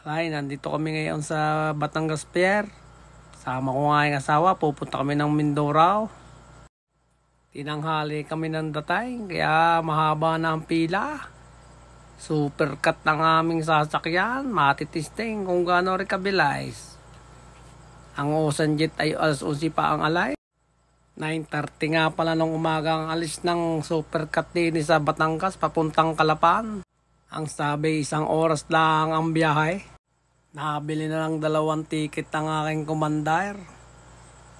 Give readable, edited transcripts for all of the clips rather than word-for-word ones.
Ay, nandito kami ngayon sa Batangas Pier. Sama ko nga yung asawa, pupunta kami ng Mindoro. Tinanghali kami ng datay, kaya mahaba na ang pila. Super cut ng aming sasakyan, matitisting kung gaano rin kabilis. Ang Ocean Jet ay alas 11 pa ang alay. 9:30 nga pala nung umaga ang alis ng super cut din sa Batangas papuntang Calapan. Ang sabi 1 oras lang ang biyahe. Nabili na lang 2 ticket ang aking commander.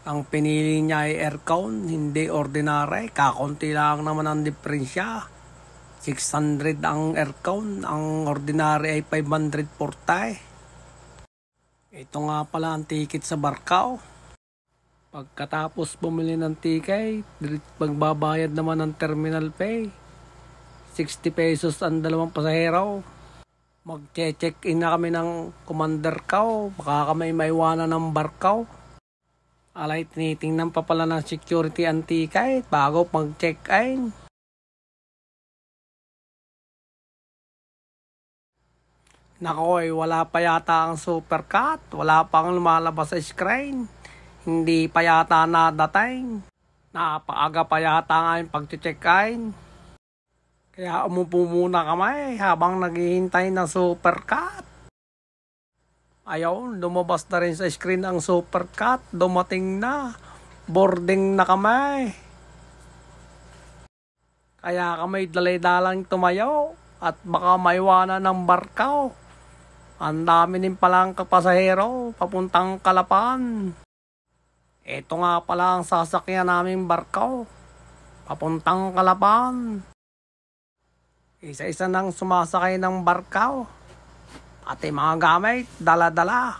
Ang pinili niya ay aircon, hindi ordinary. Kakunti lang naman ang diferensya. 600 ang aircon, ang ordinary ay 540. Ito nga pala ang ticket sa Barcao. Pagkatapos bumili ng ticket, magbabayad naman ng terminal pay. 60 pesos ang 2 pasahero. Mag-check in na kami ng commander ko. Baka kami maiwanan ng Barcao. Alay, tinitingnan pa pala ng security ang ticket bago mag-check in. Nakoy, wala pa yata ang supercut. Wala pang lumalabas sa screen. Hindi pa yata nadating. Napaaga pa yata nga yung pag-check in. Kaya umupo muna kami habang naghihintay ng supercut. Ayaw, lumabas na rin sa screen ang supercut. Dumating na. Boarding na kami. Kaya kami dalay-dalang tumayo at baka maiwanan ng Barcao. Ang dami din palang kapasahero papuntang Calapan. Ito nga pala ang sasakyan naming Barcao papuntang Calapan. Isa-isa nang sumasakay ng Barcao. Pati mga gamit, dala-dala.